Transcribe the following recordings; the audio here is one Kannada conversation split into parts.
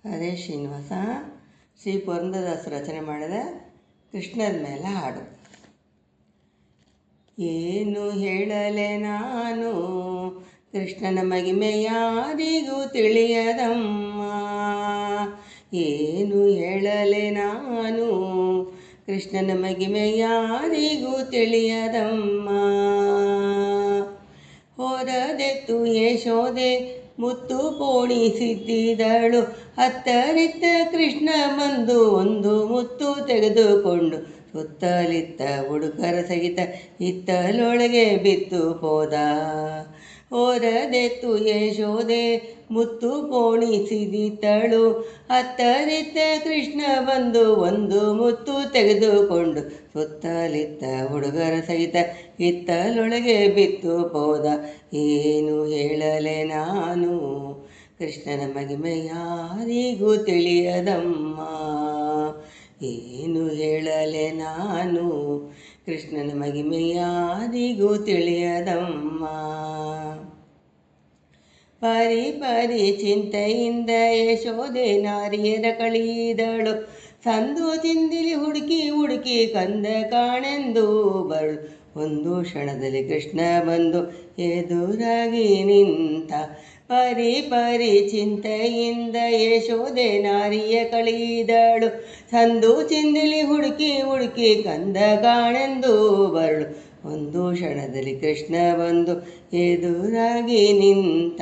ಹರೇ ಶ್ರೀನಿವಾಸ. ಶ್ರೀ ಪುರಂದರದಾಸರು ರಚನೆ ಮಾಡಿದ ಕೃಷ್ಣನ ಮೇಲೆ ಹಾಡು. ಏನು ಹೇಳಲೆ ನಾನು ಕೃಷ್ಣನ ಮಹಿಮೆ ಯಾರಿಗೂ ತಿಳಿಯದಮ್ಮ. ಏನು ಹೇಳಲೆ ನಾನು ಕೃಷ್ಣನ ಮಹಿಮೆ ಯಾರಿಗೂ ತಿಳಿಯದಮ್ಮ. ಹೋರದೆತ್ತು ಯಶೋದೆ ಮುತ್ತು ಪೋಣಿಸಿದ್ದಿದಳು, ಹತ್ತರಿತ್ತ ಕೃಷ್ಣ ಬಂದು ಒಂದು ಮುತ್ತು ತೆಗೆದುಕೊಂಡು ಸುತ್ತಲಿತ್ತ ಹುಡುಗರ ಸಹಿತ ಹಿತ್ತಲೊಳಗೆ ಬಿತ್ತು ಹೋದ. ಹೋರದೆತ್ತು ಯಶೋದೆ ಮುತ್ತು ಪೋಣಿಸಿದಿದ್ದಳು, ಹತ್ತರಿತ್ತ ಕೃಷ್ಣ ಬಂದು ಒಂದು ಮುತ್ತು ತೆಗೆದುಕೊಂಡು ಸುತ್ತಲಿತ್ತ ಹುಡುಗರ ಸಹಿತ ಹಿತ್ತಲೊಳಗೆ ಬಿತ್ತು ಹೋದ. ಏನು ಹೇಳಲೆ ನಾನು ಕೃಷ್ಣನ ಮಹಿಮೆ ಯಾರಿಗೂ ತಿಳಿಯದಮ್ಮ. ಏನು ಹೇಳಲೆ ನಾನು ಕೃಷ್ಣನ ಮಹಿಮೆ ಯಾರಿಗೂ ತಿಳಿಯದಮ್ಮ. ಪರಿ ಚಿಂತೆಯಿಂದ ಯಶೋದೆ ನಾರಿಯರ ಕಳೆದಳು, ಸಂದು ತಿಂದಿಲಿ ಹುಡುಕಿ ಕಂದ ಕಾಣೆಂದು ಬರಳು. ಒಂದು ಕ್ಷಣದಲ್ಲಿ ಕೃಷ್ಣ ಬಂದು ಎದುರಾಗಿ ನಿಂತ. ಪರಿ ಚಿಂತೆಯಿಂದ ಯಶೋದೆ ನಾರಿಯ ಕಳೆದಳು, ಸಂದು ಚಿಂದಿಲಿ ಹುಡುಕಿ ಕಂದ ಕಾಣೆಂದು ಬರಳು. ಒಂದು ಕ್ಷಣದಲ್ಲಿ ಕೃಷ್ಣ ಬಂದು ಎದುರಾಗಿ ನಿಂತ.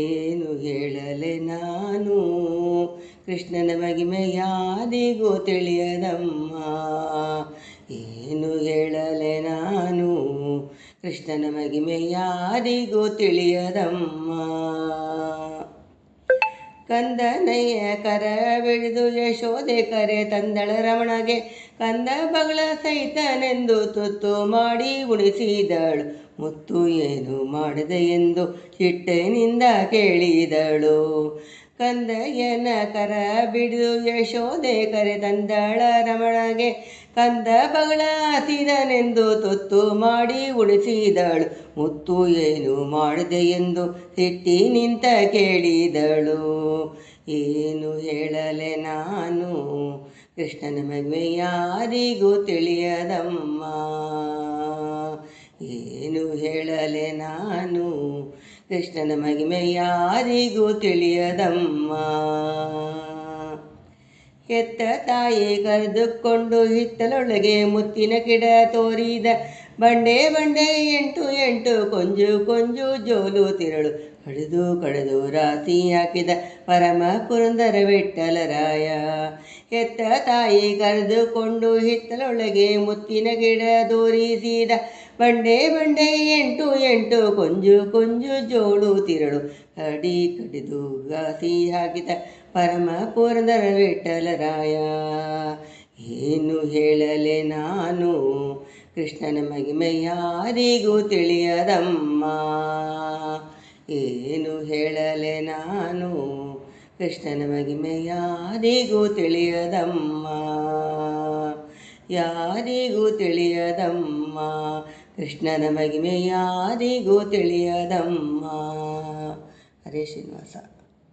ಏನು ಹೇಳಲೆ ನಾನು ಕೃಷ್ಣನ ಮಹಿಮೆ ಯಾರಿಗೂ ತಿಳಿಯದಮ್ಮ. ಏನು ಹೇಳಲೆ ನಾನು ಕೃಷ್ಣನ ಮಹಿಮೆ ಯಾರಿಗೂ ತಿಳಿಯದಮ್ಮ. ಕಂದನಯ್ಯ ಕರ ಬಿಡಿದು ಯಶೋದೆ ಕರೆ ತಂದಳ ರಮಣಗೆ, ಕಂದ ಬಗಳ ಸಹಿತನೆಂದು ತುತ್ತು ಮಾಡಿ ಉಣಿಸಿದಳು. ಮುತ್ತು ಏನು ಮಾಡಿದೆ ಎಂದು ಚಿಟ್ಟೆನಿಂದ ಕೇಳಿದಳು. ಕಂದಯ್ಯನ ಕರ ಬಿಡಿದು ಯಶೋದೆ ಕರೆ ತಂದಳ ರಮಣಗೆ, ಕಂದ ಬಗಳ ಹಸಿದನೆಂದು ತುತ್ತು ಮಾಡಿ ಉಣಿಸಿದಳು. ಮುತ್ತು ಏನು ಮಾಡಿದೆ ಎಂದು ಸಿಟ್ಟಿನಿಂದ ಕೇಳಿದಳು. ಏನು ಹೇಳಲೆ ನಾನು ಕೃಷ್ಣನ ಮಹಿಮೆ ಯಾರಿಗೂ ತಿಳಿಯದಮ್ಮ. ಏನು ಹೇಳಲೆ ನಾನು ಕೃಷ್ಣನ ಮಹಿಮೆ ಯಾರಿಗೂ ತಿಳಿಯದಮ್ಮ. ಹೆತ್ತ ತಾಯಿ ಕರೆದುಕೊಂಡು ಹಿತ್ತಲೊಳಗೆ ಮುತ್ತಿನ ಗಿಡ ತೋರಿದ, ಬಂಡೆ ಎಂಟು ಕೊಂಜು ಜೋಲು ತಿರಳು ಕಡಿದು ರಾಶಿ ಹಾಕಿದ ಪರಮ ಪುರಂದರ ವಿಠ್ಠಲರಾಯ. ಹೆತ್ತ ತಾಯಿ ಕರೆದುಕೊಂಡು ಹಿತ್ತಲೊಳಗೆ ಮುತ್ತಿನ ಗಿಡ ತೋರಿಸಿದ, ಬಂಡೆ ಎಂಟು ಕೊಂಜು ಜೋಳು ತಿರಳು ಕಡಿದು ರಾಶಿ ಹಾಕಿದ ಪರಮ ಪುರಂದರ ವಿಠ್ಠಲರಾಯ. ಏನು ಹೇಳಲೆ ನಾನು ಕೃಷ್ಣನ ಮಹಿಮೆ ಯಾರಿಗೂ ತಿಳಿಯದಮ್ಮ. ಏನು ಹೇಳಲೆ ನಾನು ಕೃಷ್ಣನ ಮಹಿಮೆ ಯಾರಿಗೂ ತಿಳಿಯದಮ್ಮ. ಯಾರಿಗೂ ತಿಳಿಯದಮ್ಮ. ಕೃಷ್ಣನ ಮಹಿಮೆ ಯಾರಿಗೂ ತಿಳಿಯದಮ್ಮ. ಹರೇ ಶ್ರೀನಿವಾಸ.